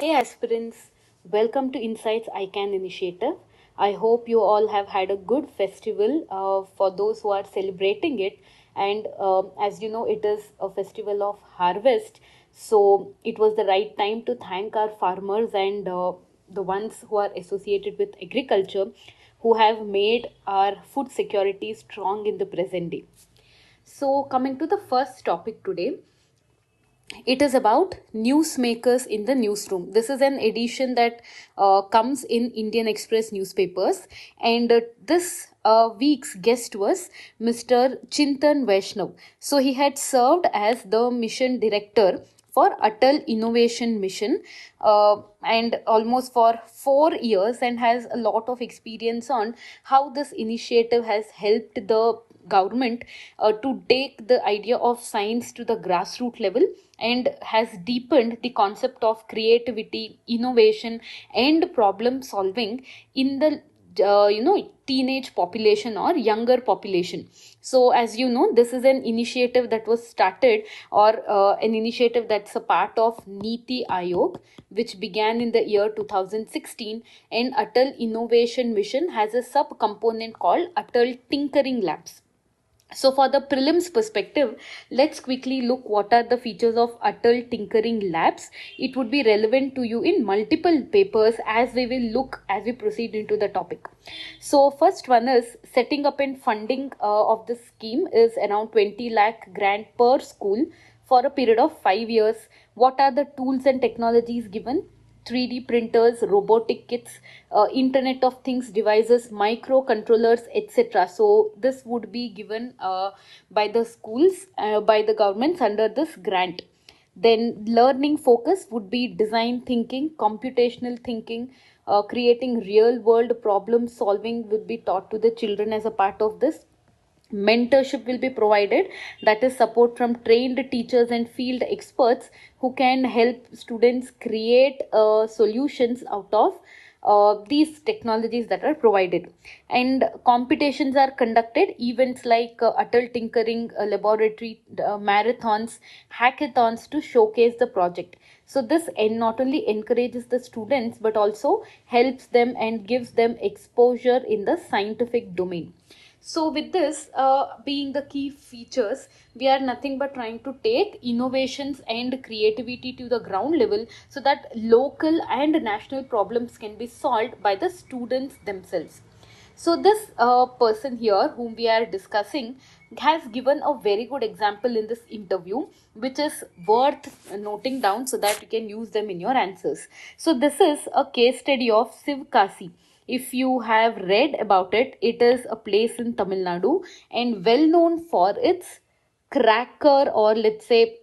Hey aspirants, welcome to Insights IAS initiative. I hope you all have had a good festival for those who are celebrating it. And as you know, it is a festival of harvest. So it was the right time to thank our farmers and the ones who are associated with agriculture who have made our food security strong in the present day. So, coming to the first topic today, it is about newsmakers in the newsroom. This is an edition that comes in Indian Express newspapers, and this week's guest was Mr. Chintan Vaishnav. So he had served as the mission director for Atal Innovation Mission and almost for 4 years, and has a lot of experience on how this initiative has helped the government to take the idea of science to the grassroots level, and has deepened the concept of creativity, innovation, and problem solving in the teenage population or younger population. So as you know, this is an initiative that was started, or an initiative that's a part of Niti Aayog, which began in the year 2016, and Atal Innovation Mission has a sub component called Atal Tinkering Labs. So for the prelims perspective, let's quickly look what are the features of Atal Tinkering Labs. It would be relevant to you in multiple papers as we will look as we proceed into the topic. So first one is setting up and funding of the scheme is around 20 lakh grant per school for a period of 5 years. What are the tools and technologies given? 3D printers, robotic kits, Internet of Things devices, microcontrollers, etc. So this would be given by the schools, by the governments under this grant. Then learning focus would be design thinking, computational thinking, creating real world problem solving would be taught to the children as a part of this. Mentorship will be provided, that is support from trained teachers and field experts who can help students create solutions out of these technologies that are provided. And competitions are conducted, events like Atal Tinkering Laboratory, marathons, hackathons to showcase the project. So this not only encourages the students but also helps them and gives them exposure in the scientific domain. So with this being the key features, we are nothing but trying to take innovations and creativity to the ground level so that local and national problems can be solved by the students themselves. So this person here whom we are discussing has given a very good example in this interview, which is worth noting down so that you can use them in your answers. So this is a case study of Sivkasi. If you have read about it, it is a place in Tamil Nadu and well known for its cracker, or let's say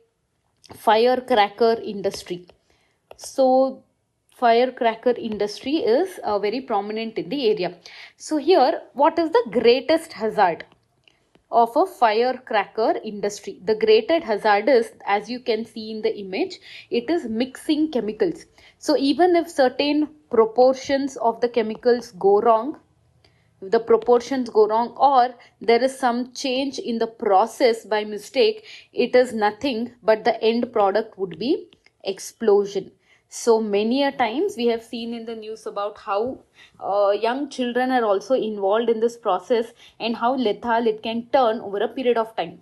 firecracker industry. So firecracker industry is very prominent in the area. So here, what is the greatest hazard of a firecracker industry? The greatest hazard is, as you can see in the image, it is mixing chemicals. So even if certain proportions of the chemicals go wrong, if the proportions go wrong, or there is some change in the process by mistake, it is nothing but the end product would be explosion. So many a times we have seen in the news about how young children are also involved in this process and how lethal it can turn over a period of time.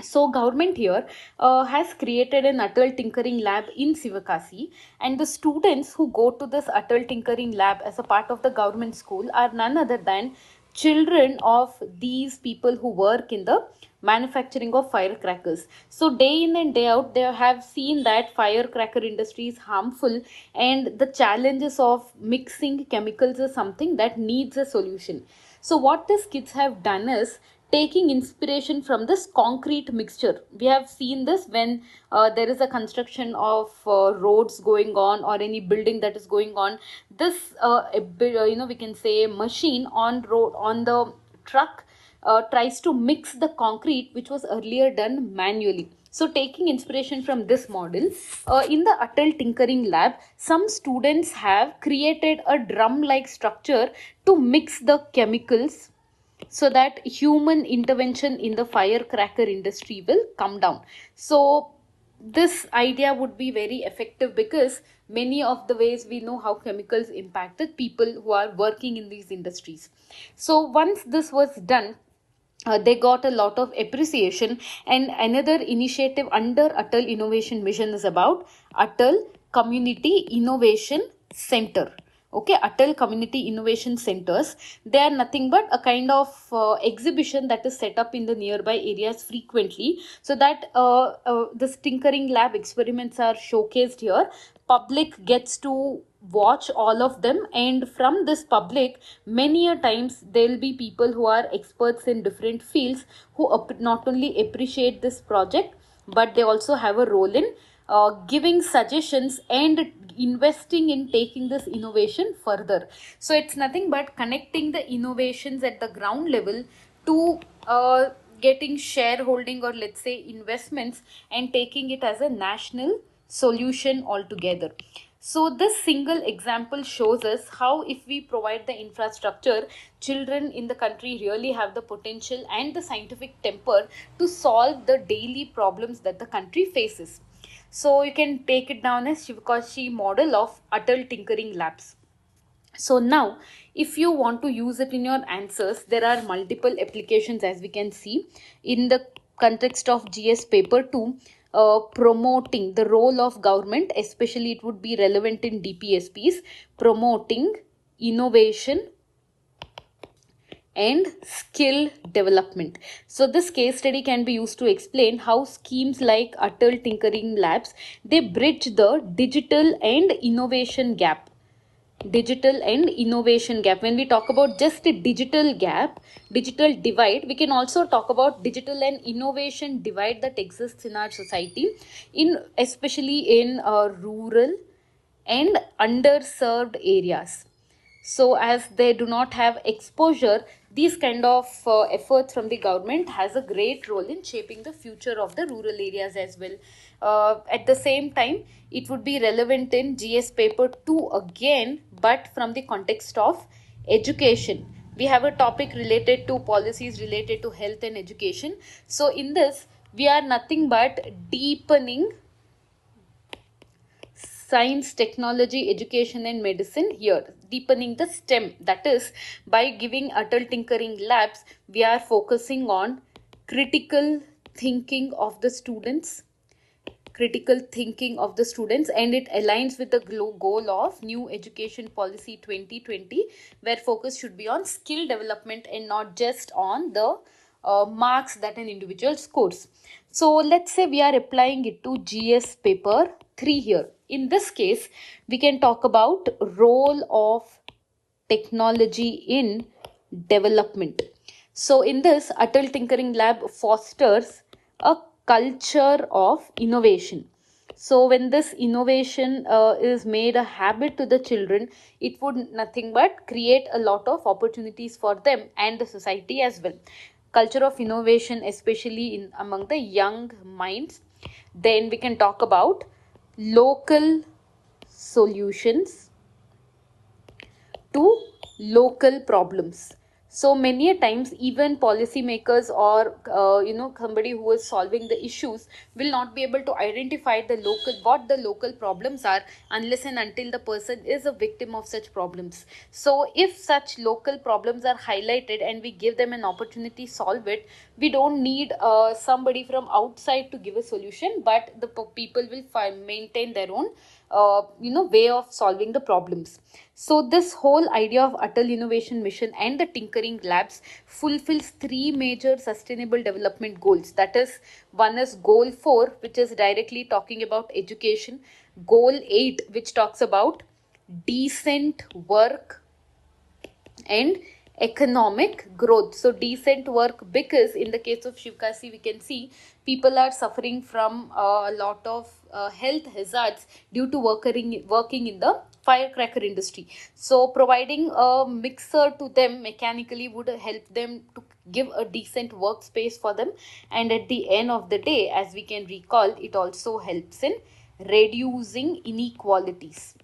So government here has created an Atal Tinkering Lab in Sivakasi, and the students who go to this Atal Tinkering Lab as a part of the government school are none other than children of these people who work in the manufacturing of firecrackers. So day in and day out they have seen that firecracker industry is harmful, and the challenges of mixing chemicals is something that needs a solution. So what these kids have done is taking inspiration from this concrete mixture. We have seen this when there is a construction of roads going on or any building that is going on. This we can say machine on road on the truck tries to mix the concrete which was earlier done manually. So taking inspiration from this model, in the Atal Tinkering Lab, some students have created a drum-like structure to mix the chemicals so that human intervention in the firecracker industry will come down. So this idea would be very effective because many of the ways we know how chemicals impacted people who are working in these industries. So once this was done, they got a lot of appreciation. And another initiative under Atal Innovation Mission is about Atal Community Innovation Center. Okay, Atal Community Innovation Centers. They are nothing but a kind of exhibition that is set up in the nearby areas frequently, so that the tinkering lab experiments are showcased here. Public gets to watch all of them, and from this public, many a times there will be people who are experts in different fields who not only appreciate this project, but they also have a role in giving suggestions and investing in taking this innovation further. So it's nothing but connecting the innovations at the ground level to getting shareholding, or let's say investments, and taking it as a national solution altogether. So this single example shows us how if we provide the infrastructure, children in the country really have the potential and the scientific temper to solve the daily problems that the country faces. So you can take it down as Shivakashi model of Atal Tinkering Labs. So now, if you want to use it in your answers, there are multiple applications, as we can see in the context of GS paper 2. Promoting the role of government, especially it would be relevant in DPSPs, promoting innovation and skill development. So this case study can be used to explain how schemes like Atal Tinkering Labs, they bridge the digital and innovation gap. When we talk about just a digital gap, digital divide, we can also talk about digital and innovation divide that exists in our society, in especially in rural and underserved areas. So as they do not have exposure, these kind of efforts from the government has a great role in shaping the future of the rural areas as well. At the same time, it would be relevant in GS paper 2 again, but from the context of education. We have a topic related to policies related to health and education. So in this, we are nothing but deepening science, technology, education, and medicine here, deepening the STEM. That is, by giving Atal Tinkering Labs, we are focusing on critical thinking of the students, and it aligns with the goal of new education policy 2020, where focus should be on skill development and not just on the marks that an individual scores. So let's say we are applying it to GS paper 3 here. In this case, we can talk about role of technology in development. So in this, Atal Tinkering Lab fosters a culture of innovation. So when this innovation is made a habit to the children, it would nothing but create a lot of opportunities for them and the society as well. Culture of innovation, especially in among the young minds. Then we can talk about local solutions to local problems. So many a times, even policymakers or somebody who is solving the issues will not be able to identify what the local problems are unless and until the person is a victim of such problems. So if such local problems are highlighted and we give them an opportunity to solve it, we don't need somebody from outside to give a solution, but the people will maintain their own way of solving the problems. So this whole idea of Atal Innovation Mission and the Tinkering Labs fulfills three major sustainable development goals. That is, one is goal 4, which is directly talking about education. Goal 8, which talks about decent work and economic growth. So decent work, because in the case of Shivkasi, we can see people are suffering from a lot of health hazards due to working in the firecracker industry. So providing a mixer to them mechanically would help them to give a decent workspace for them. And at the end of the day, as we can recall, it also helps in reducing inequalities.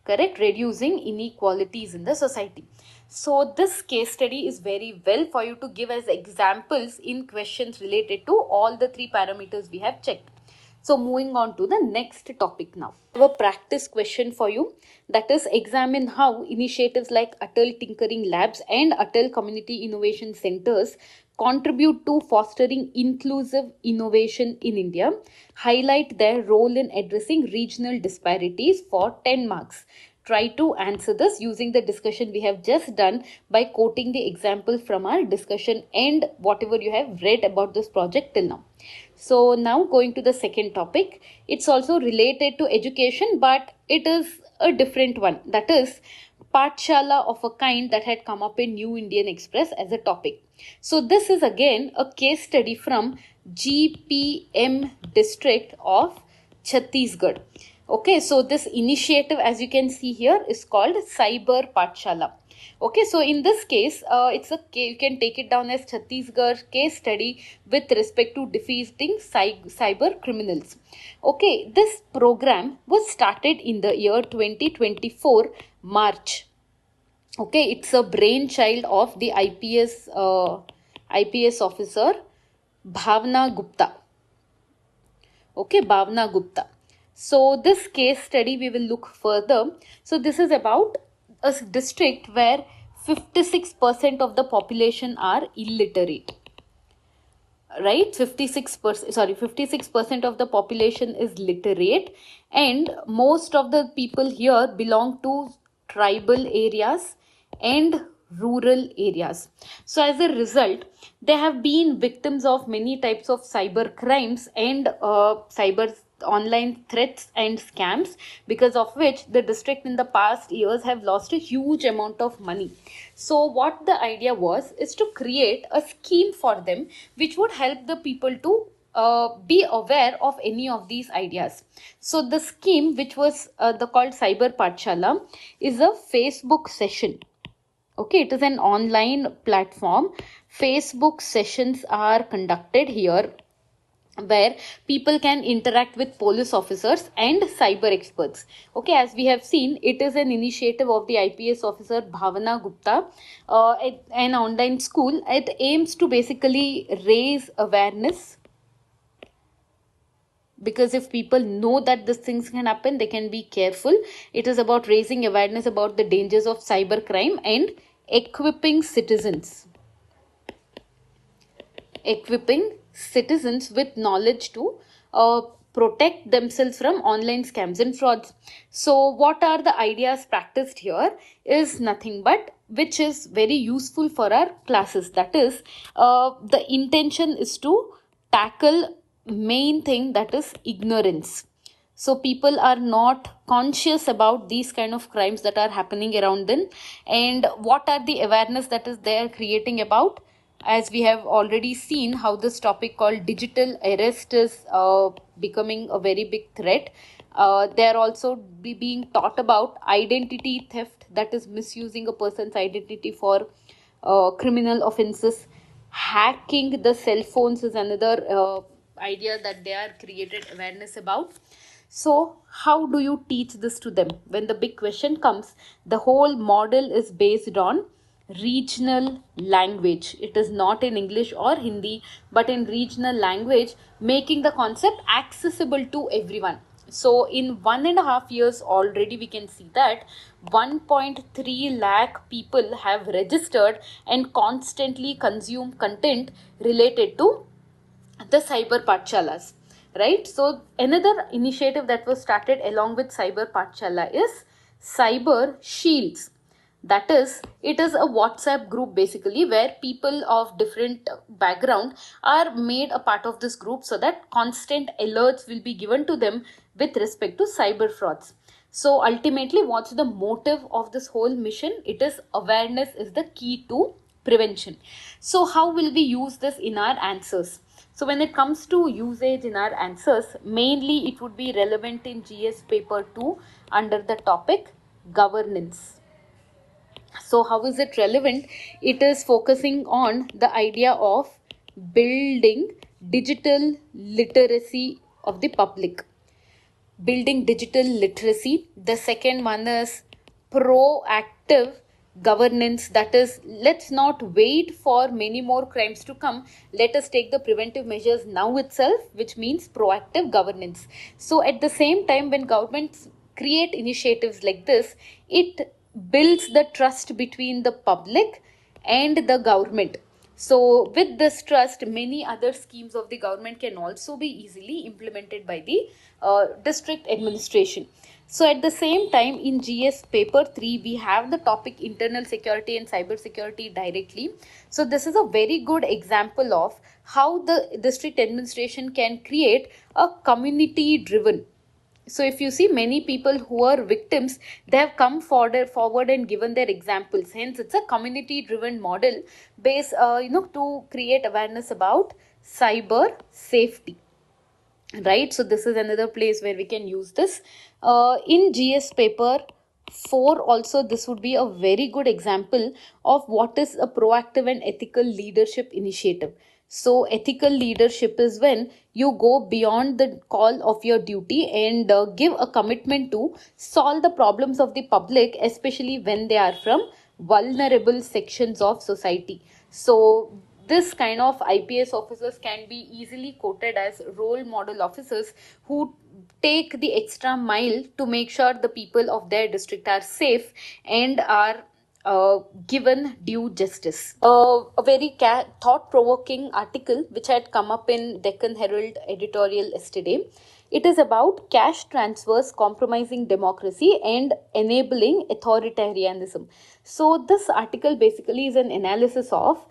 Correct? Reducing inequalities in the society. So this case study is very well for you to give as examples in questions related to all the three parameters we have checked. So moving on to the next topic now. I have a practice question for you, that is, examine how initiatives like Atal Tinkering Labs and Atal Community Innovation Centers contribute to fostering inclusive innovation in India. Highlight their role in addressing regional disparities for 10 marks. Try to answer this using the discussion we have just done by quoting the example from our discussion and whatever you have read about this project till now. So now going to the second topic, it's also related to education, but it is a different one. That is Pathshala of a kind that had come up in New Indian Express as a topic. So this is again a case study from GPM district of Chhattisgarh. Okay, so this initiative, as you can see here, is called Cyber Pathshala. Okay, so in this case, you can take it down as Chhattisgarh case study with respect to defeating cyber criminals. Okay, this program was started in the year 2024 March. Okay, it's a brainchild of the IPS officer Bhavna Gupta. Okay, Bhavna Gupta. So this case study we will look further. So this is about a district where 56% of the population are illiterate. Right, 56% of the population is literate, and most of the people here belong to tribal areas and rural areas. So as a result, they have been victims of many types of cyber crimes and cyber online threats and scams, because of which the district in the past years have lost a huge amount of money. So what the idea was is to create a scheme for them which would help the people to be aware of any of these ideas. So the scheme, which was called Cyber Pathshala, is a Facebook session. Okay, it is an online platform. Facebook sessions are conducted here where people can interact with police officers and cyber experts. Okay, as we have seen, it is an initiative of the IPS officer Bhavana Gupta, an online school. It aims to basically raise awareness, because if people know that these things can happen, they can be careful. It is about raising awareness about the dangers of cyber crime and equipping citizens with knowledge to protect themselves from online scams and frauds. So what are the ideas practiced here is nothing but, which is very useful for our classes. That is, the intention is to tackle main thing, that is ignorance. So people are not conscious about these kind of crimes that are happening around them, and what are the awareness that is they are creating about. As we have already seen how this topic called digital arrest is becoming a very big threat. They are also being taught about identity theft, that is misusing a person's identity for criminal offenses. Hacking the cell phones is another idea that they are created awareness about. So how do you teach this to them? When the big question comes, the whole model is based on regional language. It is not in English or Hindi, but in regional language, making the concept accessible to everyone. So in 1.5 years already we can see that 1.3 lakh people have registered and constantly consume content related to the cyber pathshalas, right? So another initiative that was started along with cyber pathshala is cyber shields. That is, it is a WhatsApp group basically where people of different background are made a part of this group, so that constant alerts will be given to them with respect to cyber frauds. So ultimately, what's the motive of this whole mission? It is awareness is the key to prevention. So how will we use this in our answers? So when it comes to usage in our answers, mainly it would be relevant in GS paper 2 under the topic governance. So how is it relevant? It is focusing on the idea of building digital literacy of the public. Building digital literacy. The second one is proactive governance, that is, let's not wait for many more crimes to come, let us take the preventive measures now itself, which means proactive governance. So at the same time, when governments create initiatives like this, it builds the trust between the public and the government. So with this trust, many other schemes of the government can also be easily implemented by the district administration. So at the same time, in GS paper 3, we have the topic internal security and cyber security directly. So this is a very good example of how the district administration can create a community driven. So if you see, many people who are victims, they have come forward and given their examples. Hence, it's a community driven model based, to create awareness about cyber safety. Right, so this is another place where we can use this. In GS paper 4 also, this would be a very good example of what is a proactive and ethical leadership initiative. So ethical leadership is when you go beyond the call of your duty and give a commitment to solve the problems of the public, especially when they are from vulnerable sections of society. So this kind of IPS officers can be easily quoted as role model officers who take the extra mile to make sure the people of their district are safe and are given due justice. A very thought-provoking article which had come up in Deccan Herald editorial yesterday. It is about cash transfers compromising democracy and enabling authoritarianism. So this article basically is an analysis of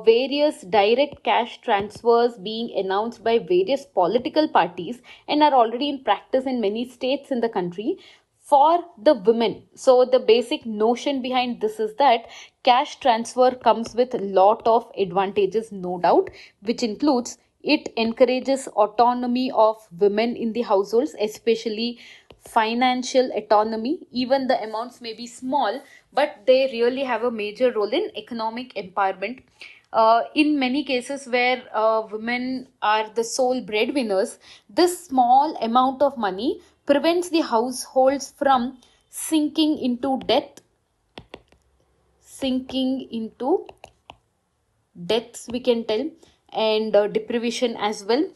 various direct cash transfers being announced by various political parties and are already in practice in many states in the country for the women. So the basic notion behind this is that cash transfer comes with a lot of advantages, no doubt, which includes it encourages autonomy of women in the households, especially financial autonomy. Even the amounts may be small, but they really have a major role in economic empowerment. In many cases where women are the sole breadwinners, this small amount of money prevents the households from sinking into debts, we can tell, and deprivation as well.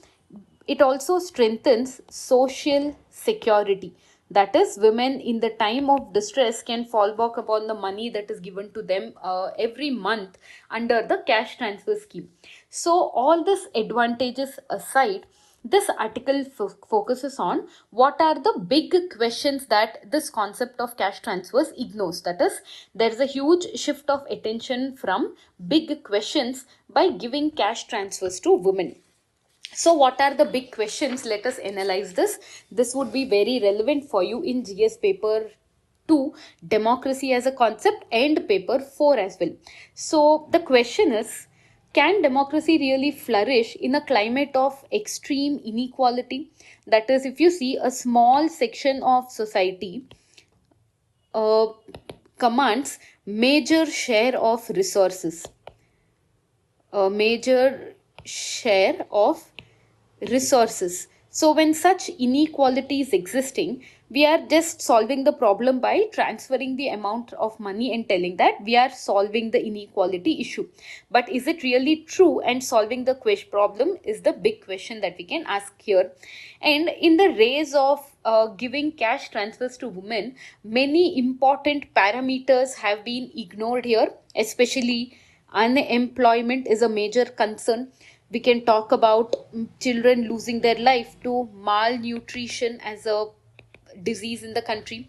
It also strengthens social security. That is, women in the time of distress can fall back upon the money that is given to them every month under the cash transfer scheme. So all these advantages aside, this article focuses on what are the big questions that this concept of cash transfers ignores. That is, there is a huge shift of attention from big questions by giving cash transfers to women. So what are the big questions? Let us analyze this. This would be very relevant for you in GS paper 2, democracy as a concept, and paper 4 as well. So the question is, can democracy really flourish in a climate of extreme inequality? That is, if you see, a small section of society commands major share of resources, a major share of resources. So when such inequality is existing, we are just solving the problem by transferring the amount of money and telling that we are solving the inequality issue. But is it really true? And solving the problem is the big question that we can ask here. And in the race of giving cash transfers to women, many important parameters have been ignored here, especially unemployment is a major concern. We can talk about children losing their life to malnutrition as a disease in the country.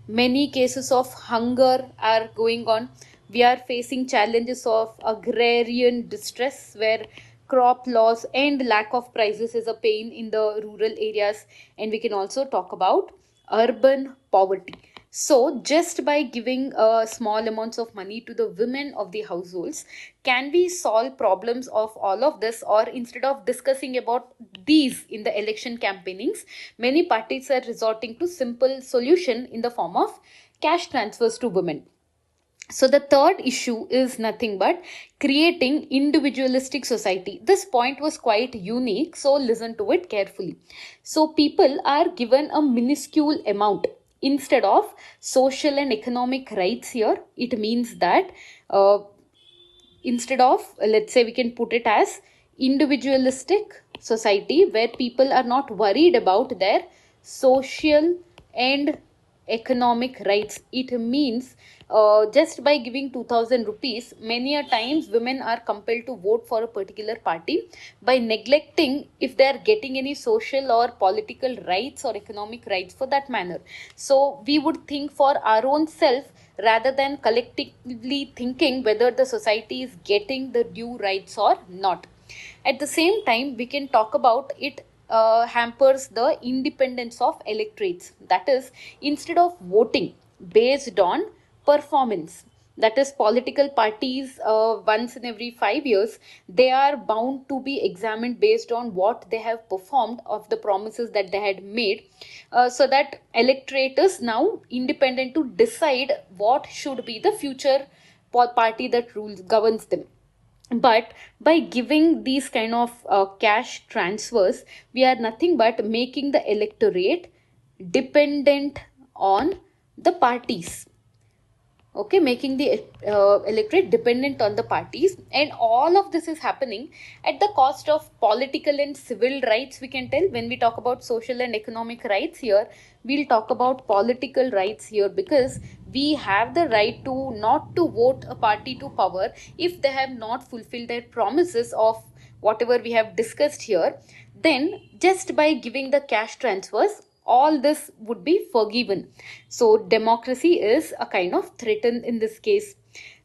Many cases of hunger are going on. We are facing challenges of agrarian distress where crop loss and lack of prices is a pain in the rural areas. And we can also talk about urban poverty. So just by giving small amounts of money to the women of the households, can we solve problems of all of this? Or instead of discussing about these in the election campaignings, many parties are resorting to simple solution in the form of cash transfers to women. So the third issue is nothing but creating individualistic society. This point was quite unique, so listen to it carefully. So people are given a minuscule amount, instead of social and economic rights here, it means that instead of, let's say we can put it as individualistic society where people are not worried about their social and economic rights. It means just by giving 2000 rupees, many a times women are compelled to vote for a particular party by neglecting if they are getting any social or political rights or economic rights for that manner. So we would think for our own self rather than collectively thinking whether the society is getting the due rights or not. At the same time, we can talk about it hampers the independence of electorates. That is, instead of voting based on performance, that is, political parties once in every 5 years, they are bound to be examined based on what they have performed of the promises that they had made, so that electorate is now independent to decide what should be the future party that rules governs them. But by giving these kind of cash transfers, we are nothing but making the electorate dependent on the parties. Okay, making the electorate dependent on the parties, and all of this is happening at the cost of political and civil rights. We can tell, when we talk about social and economic rights here, we'll talk about political rights here, because we have the right to not to vote a party to power if they have not fulfilled their promises of whatever we have discussed here. Then just by giving the cash transfers, all this would be forgiven. So democracy is a kind of threatened in this case.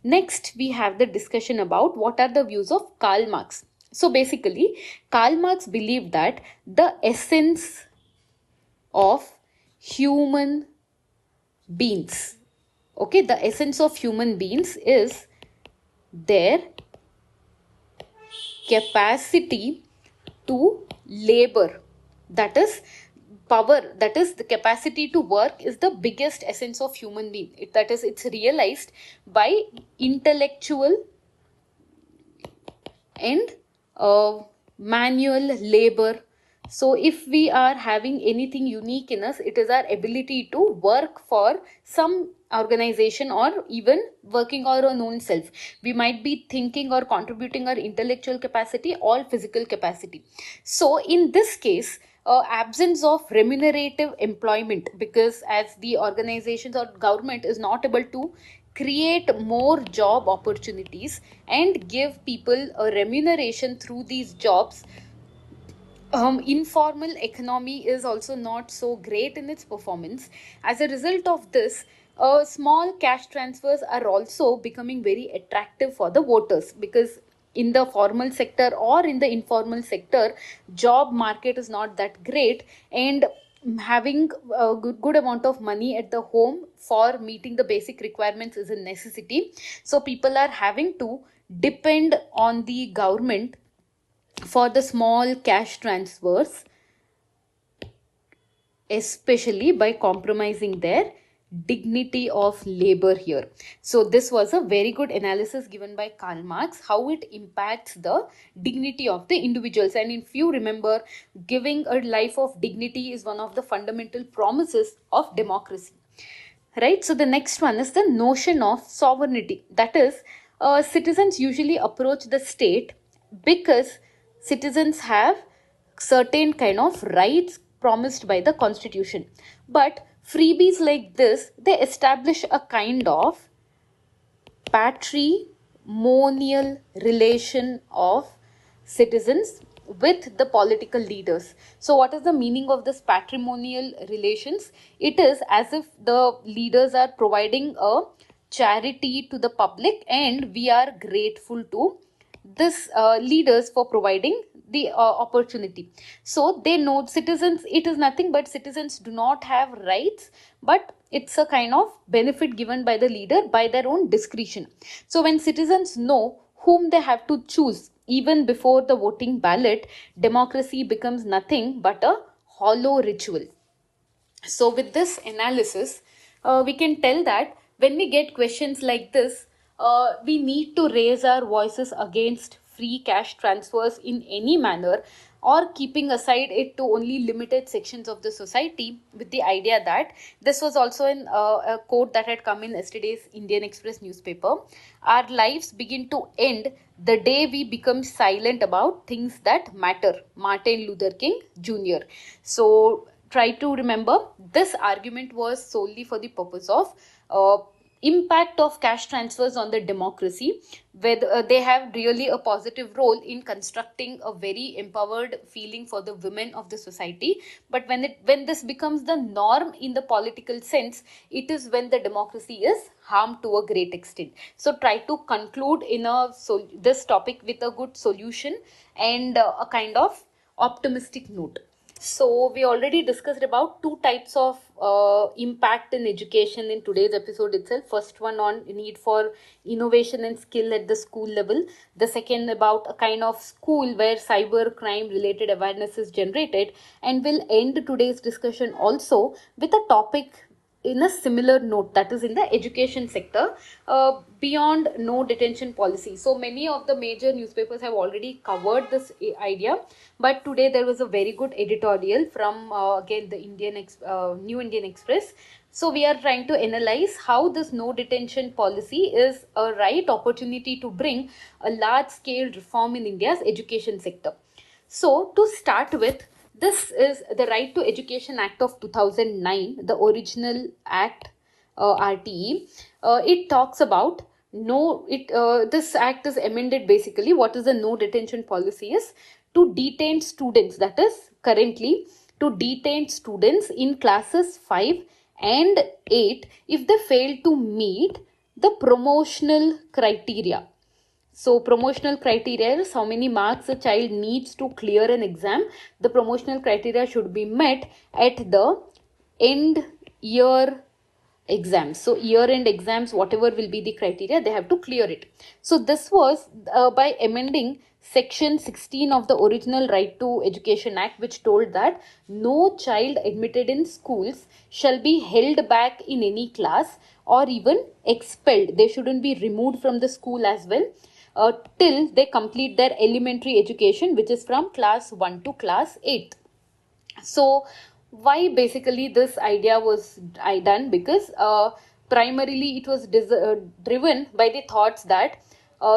Next, we have the discussion about what are the views of Karl Marx. So basically, Karl Marx believed that the essence of human beings, okay, the essence of human beings is their capacity to labor. That is, power, that is the capacity to work, is the biggest essence of human being. That is, it's realized by intellectual and manual labor. So if we are having anything unique in us, it is our ability to work for some organization or even working our own self. We might be thinking or contributing our intellectual capacity or physical capacity. So in this case, absence of remunerative employment, because as the organizations or government is not able to create more job opportunities and give people a remuneration through these jobs, informal economy is also not so great in its performance. As a result of this, small cash transfers are also becoming very attractive for the voters, because in the formal sector or in the informal sector, job market is not that great, and having a good amount of money at the home for meeting the basic requirements is a necessity. So people are having to depend on the government for the small cash transfers, especially by compromising their dignity of labor here. So this was a very good analysis given by Karl Marx, how it impacts the dignity of the individuals. And if you remember, giving a life of dignity is one of the fundamental promises of democracy. Right? So the next one is the notion of sovereignty. That is, citizens usually approach the state because citizens have certain kind of rights promised by the constitution. But freebies like this, they establish a kind of patrimonial relation of citizens with the political leaders. So what is the meaning of this patrimonial relations? It is as if the leaders are providing a charity to the public, and we are grateful to this leaders for providing the opportunity. So they know citizens, it is nothing but citizens do not have rights, but it's a kind of benefit given by the leader by their own discretion. So when citizens know whom they have to choose even before the voting ballot, democracy becomes nothing but a hollow ritual. So with this analysis, we can tell that when we get questions like this, we need to raise our voices against free cash transfers in any manner. or keeping aside it to only limited sections of the society, with the idea that this was also in a quote that had come in yesterday's Indian Express newspaper. Our lives begin to end the day we become silent about things that matter. Martin Luther King Jr. So try to remember, this argument was solely for the purpose of impact of cash transfers on the democracy, where they have really a positive role in constructing a very empowered feeling for the women of the society. But when this becomes the norm in the political sense, it is when the democracy is harmed to a great extent. So try to conclude in this topic with a good solution and a kind of optimistic note. So we already discussed about two types of impact in education in today's episode itself. First one on need for innovation and skill at the school level. The second about a kind of school where cyber crime related awareness is generated. And we'll end today's discussion also with a topic in a similar note, that is in the education sector, beyond no detention policy. So many of the major newspapers have already covered this idea, but today there was a very good editorial from again the New Indian Express. So we are trying to analyze how this no detention policy is a right opportunity to bring a large scale reform in India's education sector. So to start with, this is the Right to Education Act of 2009, the original act, RTE. It talks about this act is amended basically. What is the no detention policy is to detain students, that is currently to detain students in classes 5 and 8 if they fail to meet the promotional criteria. So promotional criteria is how many marks a child needs to clear an exam. The promotional criteria should be met at the end year exams. So year-end exams, whatever will be the criteria, they have to clear it. So this was by amending Section 16 of the original Right to Education Act, which told that no child admitted in schools shall be held back in any class or even expelled. They shouldn't be removed from the school as well till they complete their elementary education, which is from class 1 to class 8. So why basically this idea was done? Because primarily it was driven by the thoughts that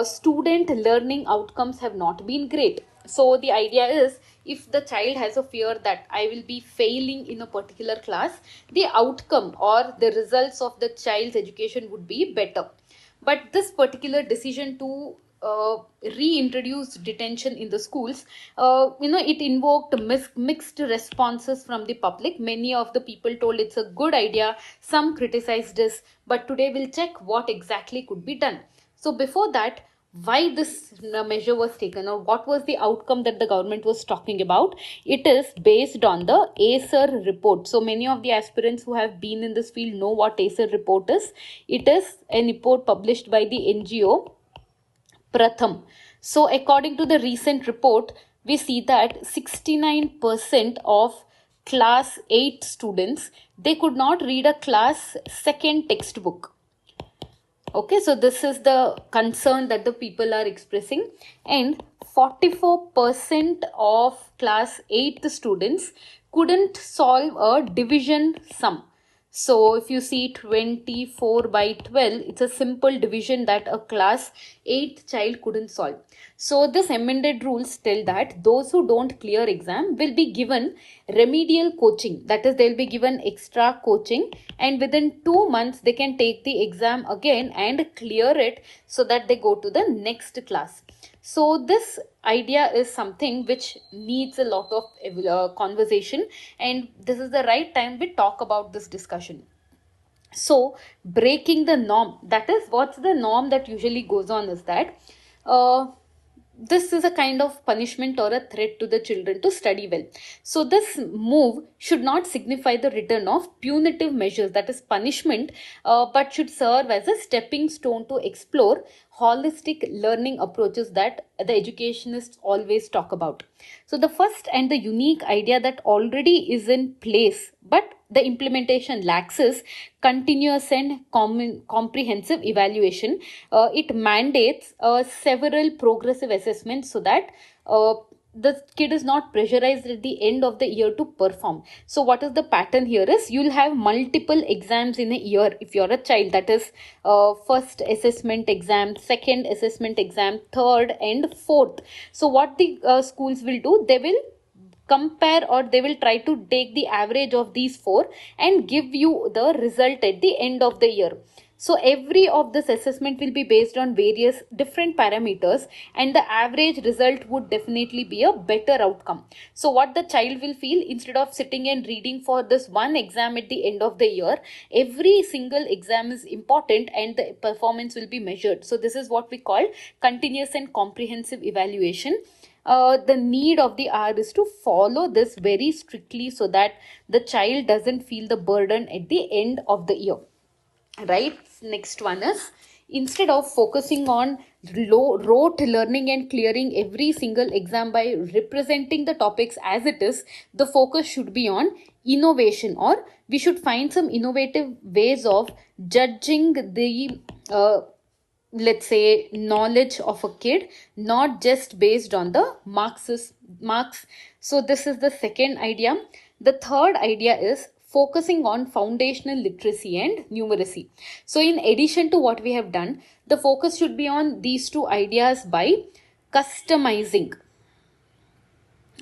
student learning outcomes have not been great. So the idea is, if the child has a fear that I will be failing in a particular class, the outcome or the results of the child's education would be better. But this particular decision to reintroduce detention in the schools, it invoked mixed responses from the public. Many of the people told it's a good idea, some criticized this, but today we'll check what exactly could be done. So before that, why this measure was taken, or what was the outcome that the government was talking about? It is based on the ACER report. So many of the aspirants who have been in this field know what ACER report is. It is a report published by the NGO Pratham. So according to the recent report, we see that 69% of class 8 students, they could not read a class 2nd textbook. Okay, so this is the concern that the people are expressing, and 44% of class 8 students couldn't solve a division sum. So if you see 24 by 12, it's a simple division that a class 8 child couldn't solve. So this amended rules tell that those who don't clear exam will be given remedial coaching. That is, they'll be given extra coaching, and within 2 months they can take the exam again and clear it so that they go to the next class. So this idea is something which needs a lot of conversation, and this is the right time we talk about this discussion. So breaking the norm, that is, what's the norm that usually goes on is that this is a kind of punishment or a threat to the children to study well. So this move should not signify the return of punitive measures, that is punishment, but should serve as a stepping stone to explore holistic learning approaches that the educationists always talk about. So the first and the unique idea that already is in place, but the implementation lacks, is continuous and comprehensive evaluation. It mandates several progressive assessments so that the kid is not pressurized at the end of the year to perform. So what is the pattern here is, you'll have multiple exams in a year if you're a child. That is first assessment exam, second assessment exam, third and fourth. So what the schools will do, they will compare, or they will try to take the average of these four and give you the result at the end of the year. So every of this assessment will be based on various different parameters, and the average result would definitely be a better outcome. So what the child will feel, instead of sitting and reading for this one exam at the end of the year, every single exam is important and the performance will be measured. So this is what we call continuous and comprehensive evaluation. The need of the hour is to follow this very strictly, so that the child doesn't feel the burden at the end of the year. Right? Next one is, instead of focusing on rote learning and clearing every single exam by representing the topics as it is, the focus should be on innovation, or we should find some innovative ways of judging the let's say knowledge of a kid, not just based on the marks. So this is the second idea. The third idea is focusing on foundational literacy and numeracy. So in addition to what we have done, the focus should be on these two ideas by customizing.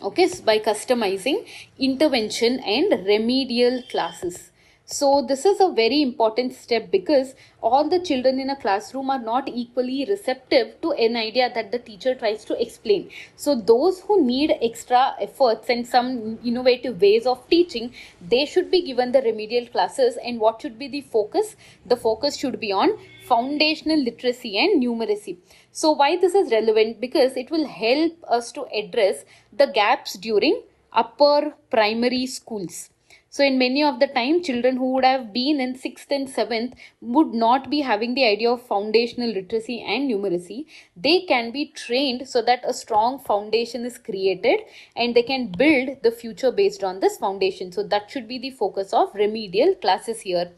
Okay, so by customizing intervention and remedial classes. So this is a very important step, because all the children in a classroom are not equally receptive to an idea that the teacher tries to explain. So those who need extra efforts and some innovative ways of teaching, they should be given the remedial classes. And what should be the focus? The focus should be on foundational literacy and numeracy. So why this is relevant? Because it will help us to address the gaps during upper primary schools. So in many of the time, children who would have been in 6th and 7th would not be having the idea of foundational literacy and numeracy. They can be trained so that a strong foundation is created and they can build the future based on this foundation. So that should be the focus of remedial classes here.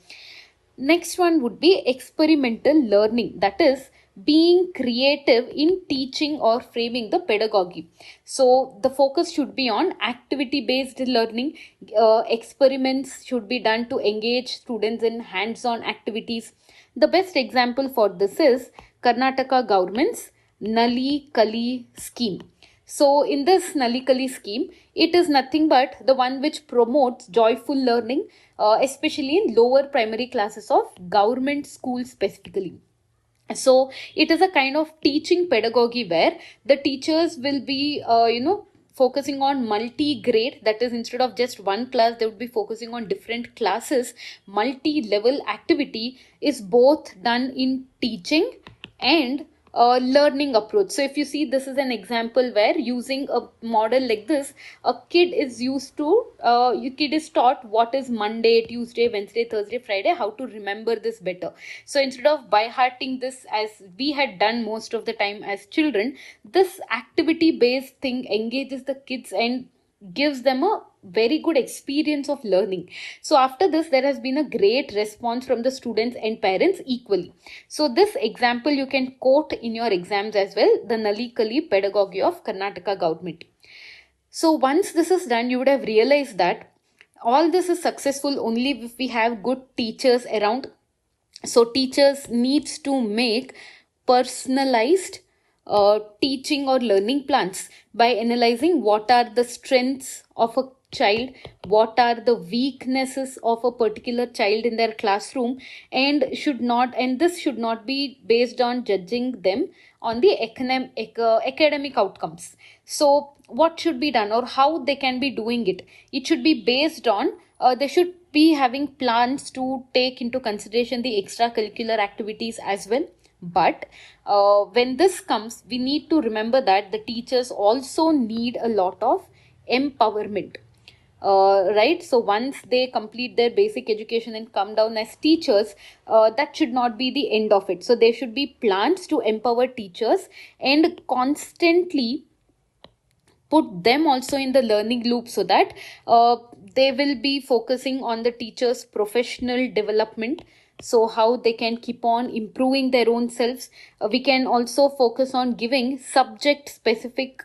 Next one would be experimental learning, that is being creative in teaching or framing the pedagogy. So the focus should be on activity based learning. Experiments should be done to engage students in hands-on activities. The best example for this is Karnataka government's Nali Kali scheme. So in this Nalikali scheme, it is nothing but the one which promotes joyful learning, especially in lower primary classes of government schools specifically. So it is a kind of teaching pedagogy where the teachers will be, focusing on multi-grade. That is, instead of just one class, they would be focusing on different classes. Multi-level activity is both done in teaching and learning approach. So if you see, this is an example where using a model like this, a kid is taught what is Monday, Tuesday, Wednesday, Thursday, Friday, how to remember this better. So instead of by hearting this as we had done most of the time as children, this activity based thing engages the kids and gives them a very good experience of learning. So after this, there has been a great response from the students and parents equally. So this example you can quote in your exams as well, the Nalikali pedagogy of Karnataka government. So once this is done, you would have realized that all this is successful only if we have good teachers around. So teachers needs to make personalized teaching or learning plans by analyzing what are the strengths of a child, what are the weaknesses of a particular child in their classroom, and this should not be based on judging them on the academic outcomes. So what should be done or how they can be doing it? It should be based on they should be having plans to take into consideration the extracurricular activities as well. But when this comes, we need to remember that the teachers also need a lot of empowerment. Right? So once they complete their basic education and come down as teachers, that should not be the end of it. So there should be plans to empower teachers and constantly put them also in the learning loop, so that they will be focusing on the teachers' professional development. So how they can keep on improving their own selves. We can also focus on giving subject specific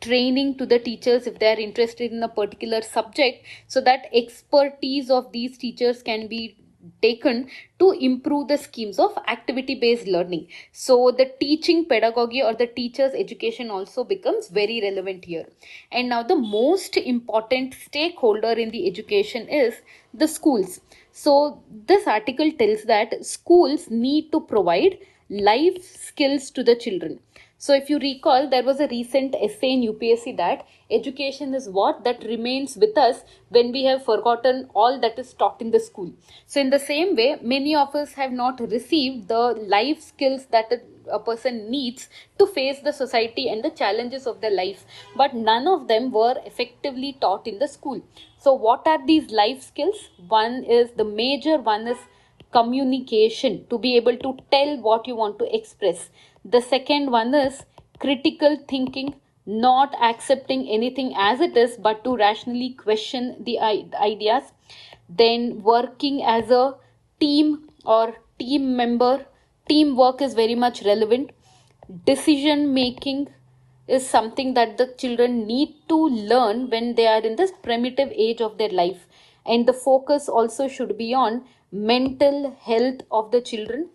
training to the teachers if they are interested in a particular subject, so that expertise of these teachers can be taken to improve the schemes of activity based learning. So the teaching pedagogy or the teacher's education also becomes very relevant here. And now the most important stakeholder in the education is the schools. So this article tells that schools need to provide life skills to the children. So if you recall, there was a recent essay in UPSC that education is what that remains with us when we have forgotten all that is taught in the school. So in the same way, many of us have not received the life skills that a person needs to face the society and the challenges of their life, but none of them were effectively taught in the school. So what are these life skills? One is the major one is communication, to be able to tell what you want to express. The second one is critical thinking, not accepting anything as it is, but to rationally question the ideas. Then working as a team or team member, teamwork is very much relevant. Decision making is something that the children need to learn when they are in this primitive age of their life. And the focus also should be on mental health of the children,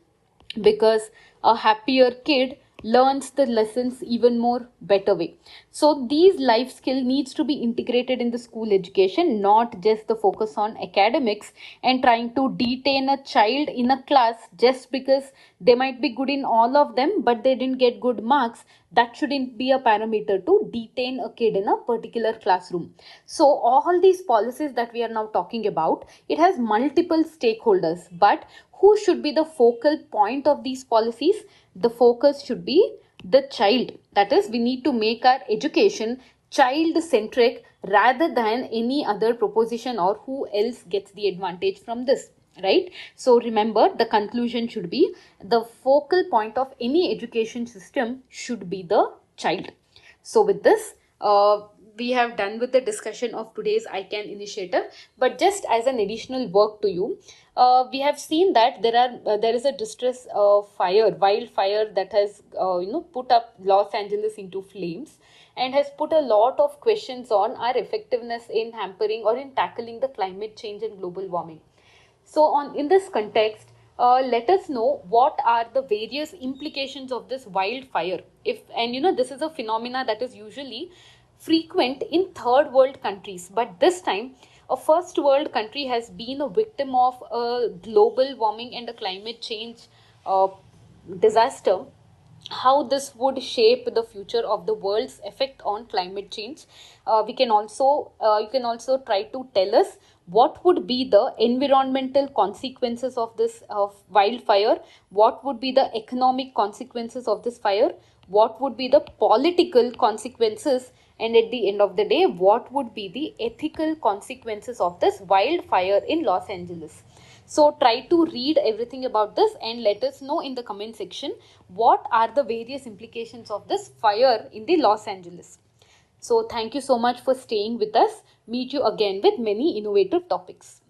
because a happier kid learns the lessons even more better way. So these life skill needs to be integrated in the school education, not just the focus on academics and trying to detain a child in a class just because they might be good in all of them but they didn't get good marks. That shouldn't be a parameter to detain a kid in a particular classroom. So all these policies that we are now talking about, it has multiple stakeholders, but who should be the focal point of these policies? The focus should be the child. That is, we need to make our education child centric rather than any other proposition or who else gets the advantage from this, right? So remember, the conclusion should be the focal point of any education system should be the child. So with this, we have done with the discussion of today's ICANN initiative. But just as an additional work to you, we have seen that there is a distress wildfire that has put up Los Angeles into flames and has put a lot of questions on our effectiveness in hampering or in tackling the climate change and global warming. So in this context, let us know what are the various implications of this wildfire. This is a phenomena that is usually frequent in third world countries, but this time a first world country has been a victim of a global warming and a climate change disaster. How this would shape the future of the world's effect on climate change. You can also try to tell us what would be the environmental consequences of this wildfire, what would be the economic consequences of this fire, what would be the political consequences, and at the end of the day, what would be the ethical consequences of this wildfire in Los Angeles. So try to read everything about this and let us know in the comment section what are the various implications of this fire in the Los Angeles. So thank you so much for staying with us. Meet you again with many innovative topics.